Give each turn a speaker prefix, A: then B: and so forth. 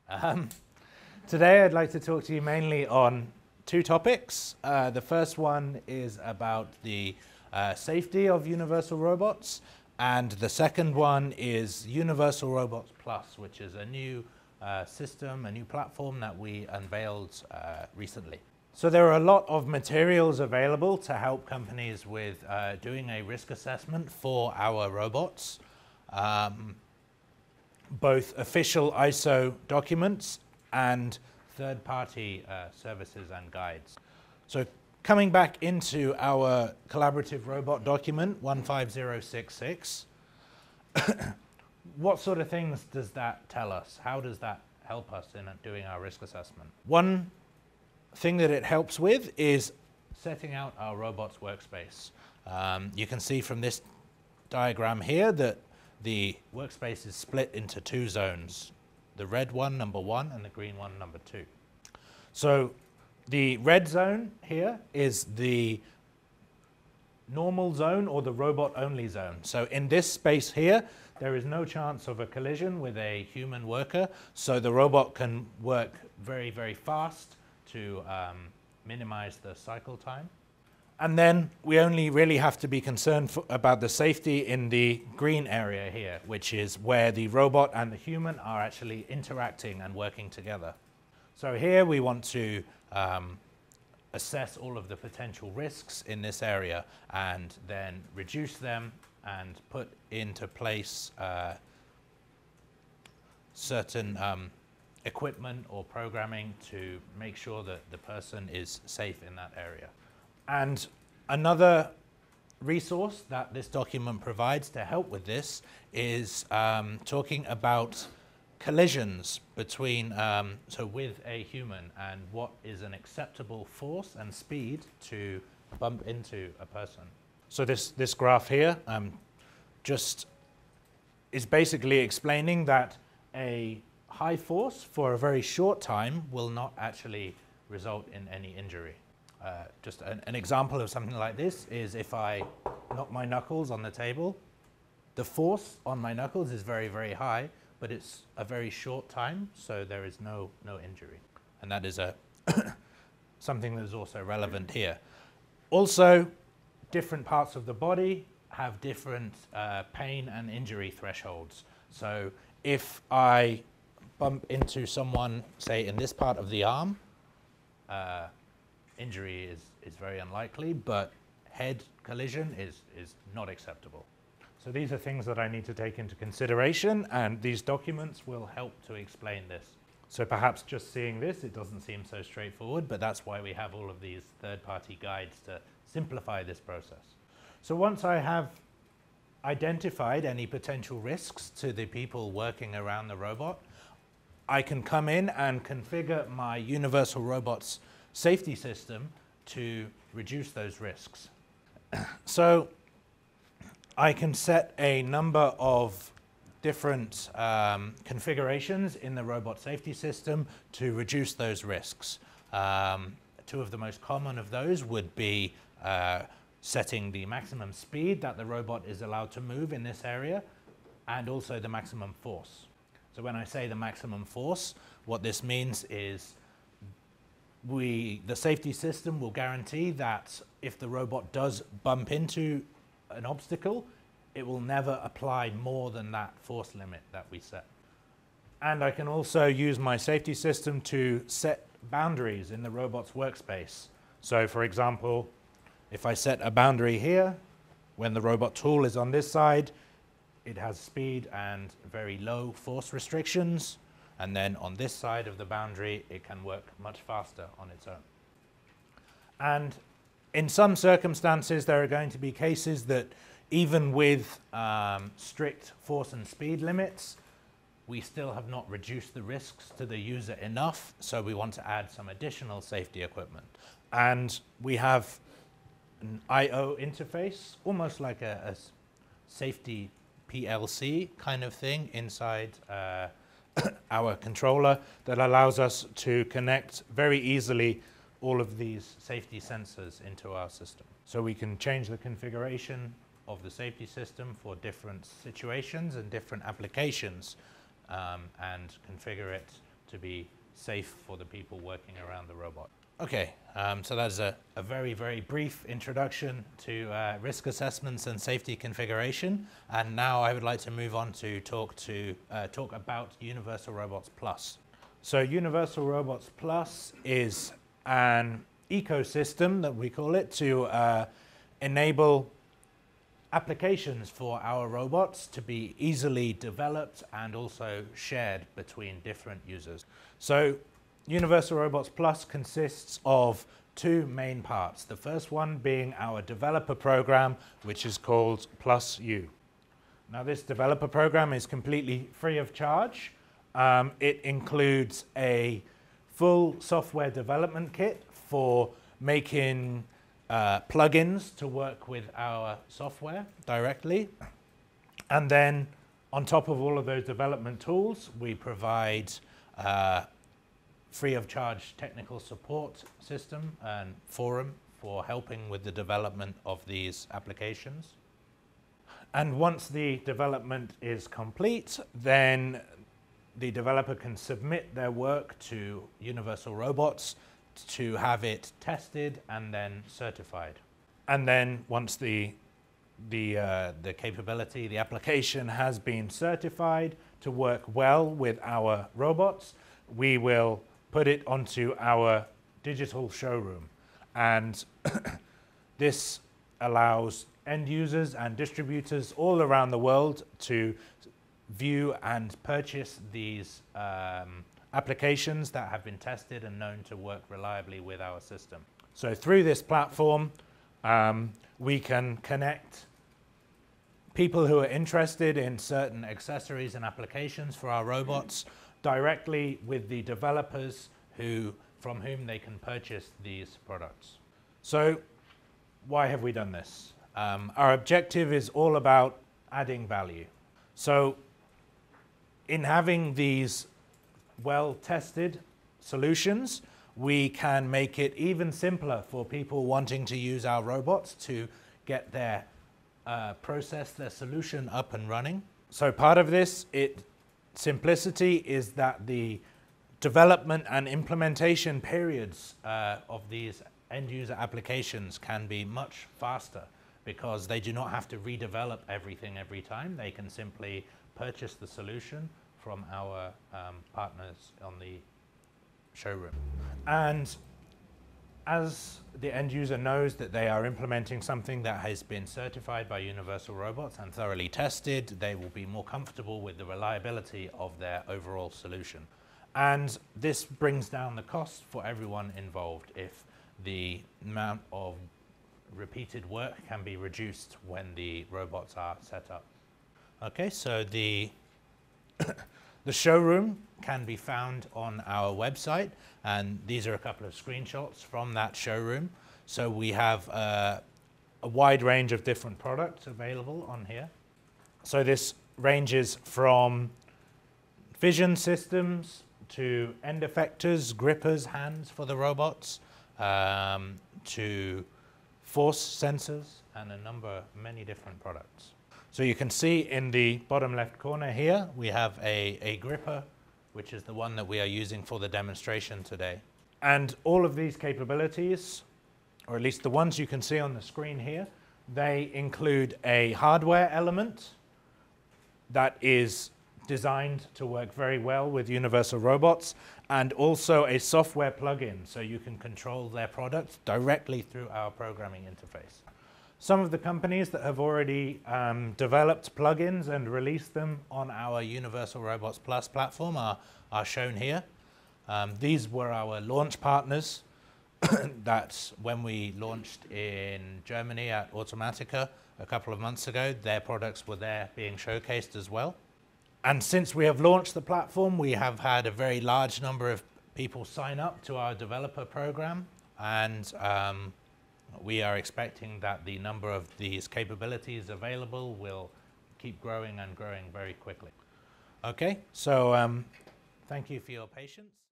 A: Um, Today I'd like to talk to you mainly on two topics. The first one is about the safety of universal robots, and the second one is Universal Robots Plus, which is a new system, a new platform that we unveiled recently. So there are a lot of materials available to help companies with doing a risk assessment for our robots, both official ISO documents and third-party services and guides. So coming back into our collaborative robot document 15066, what sort of things does that tell us? How does that help us in doing our risk assessment? One thing that it helps with is setting out our robot's workspace. You can see from this diagram here that the workspace is split into two zones. The red one, number 1, and the green one, number 2. So the red zone here is the normal zone or the robot-only zone. So in this space here, there is no chance of a collision with a human worker, so the robot can work very, very fast to minimize the cycle time. And then we only really have to be concerned about the safety in the green area here, which is where the robot and the human are actually interacting and working together. So here we want to assess all of the potential risks in this area and then reduce them and put into place certain equipment or programming to make sure that the person is safe in that area. And another resource that this document provides to help with this is talking about collisions between, so with a human, and what is an acceptable force and speed to bump into a person. So this graph here just is basically explaining that a high force for a very short time will not actually result in any injury. Just an example of something like this is if I knock my knuckles on the table, the force on my knuckles is very, very high, but it's a very short time, so there is no injury. And that is something that is also relevant here. Also, different parts of the body have different pain and injury thresholds. So if I bump into someone, say in this part of the arm, injury is very unlikely, but head collision is not acceptable. So these are things that I need to take into consideration, and these documents will help to explain this. So perhaps just seeing this, it doesn't seem so straightforward, but that's why we have all of these third-party guides to simplify this process. So once I have identified any potential risks to the people working around the robot, I can come in and configure my Universal Robots safety system to reduce those risks. So I can set a number of different configurations in the robot safety system to reduce those risks. Two of the most common of those would be setting the maximum speed that the robot is allowed to move in this area, and also the maximum force. So when I say the maximum force, what this means is the safety system will guarantee that if the robot does bump into an obstacle, it will never apply more than that force limit that we set. And I can also use my safety system to set boundaries in the robot's workspace. So for example, if I set a boundary here, when the robot tool is on this side, it has speed and very low force restrictions. And then on this side of the boundary, it can work much faster on its own. And in some circumstances, there are going to be cases that even with strict force and speed limits, we still have not reduced the risks to the user enough, so we want to add some additional safety equipment. And we have an I/O interface, almost like a safety PLC kind of thing inside our controller that allows us to connect very easily all of these safety sensors into our system. So we can change the configuration of the safety system for different situations and different applications and configure it to be safe for the people working around the robot. Okay, so that's a very, very brief introduction to risk assessments and safety configuration. And now I would like to move on to talk about Universal Robots Plus. So Universal Robots Plus is an ecosystem, that we call it, to enable applications for our robots to be easily developed and also shared between different users. So Universal Robots Plus consists of two main parts. The first one being our developer program, which is called Plus U. Now, this developer program is completely free of charge. It includes a full software development kit for making plugins to work with our software directly. And then on top of all of those development tools, we provide free of charge technical support system and forum for helping with the development of these applications. And once the development is complete, then the developer can submit their work to Universal Robots to have it tested and then certified. And then once the capability, the application has been certified to work well with our robots, we will put it onto our digital showroom. And this allows end users and distributors all around the world to view and purchase these applications that have been tested and known to work reliably with our system. So through this platform, we can connect people who are interested in certain accessories and applications for our robots directly with the developers from whom they can purchase these products. So why have we done this? Our objective is all about adding value. So in having these well-tested solutions, we can make it even simpler for people wanting to use our robots to get their their solution up and running. So part of this simplicity is that the development and implementation periods of these end user applications can be much faster because they do not have to redevelop everything every time. They can simply purchase the solution from our partners on the showroom. And as the end user knows that they are implementing something that has been certified by Universal Robots and thoroughly tested, they will be more comfortable with the reliability of their overall solution. And this brings down the cost for everyone involved if the amount of repeated work can be reduced when the robots are set up. Okay, so the showroom can be found on our website, and these are a couple of screenshots from that showroom. So we have a wide range of different products available on here. So this ranges from vision systems to end effectors, grippers, hands for the robots, to force sensors, and many different products. So you can see in the bottom left corner here, we have a gripper, which is the one that we are using for the demonstration today. And all of these capabilities, or at least the ones you can see on the screen here, they include a hardware element that is designed to work very well with Universal Robots, and also a software plugin, so you can control their products directly through our programming interface. Some of the companies that have already developed plugins and released them on our Universal Robots Plus platform are shown here. These were our launch partners that when we launched in Germany at Automatica a couple of months ago, their products were there being showcased as well. And since we have launched the platform, we have had a very large number of people sign up to our developer program, and we are expecting that the number of these capabilities available will keep growing and growing very quickly. Okay, so thank you for your patience.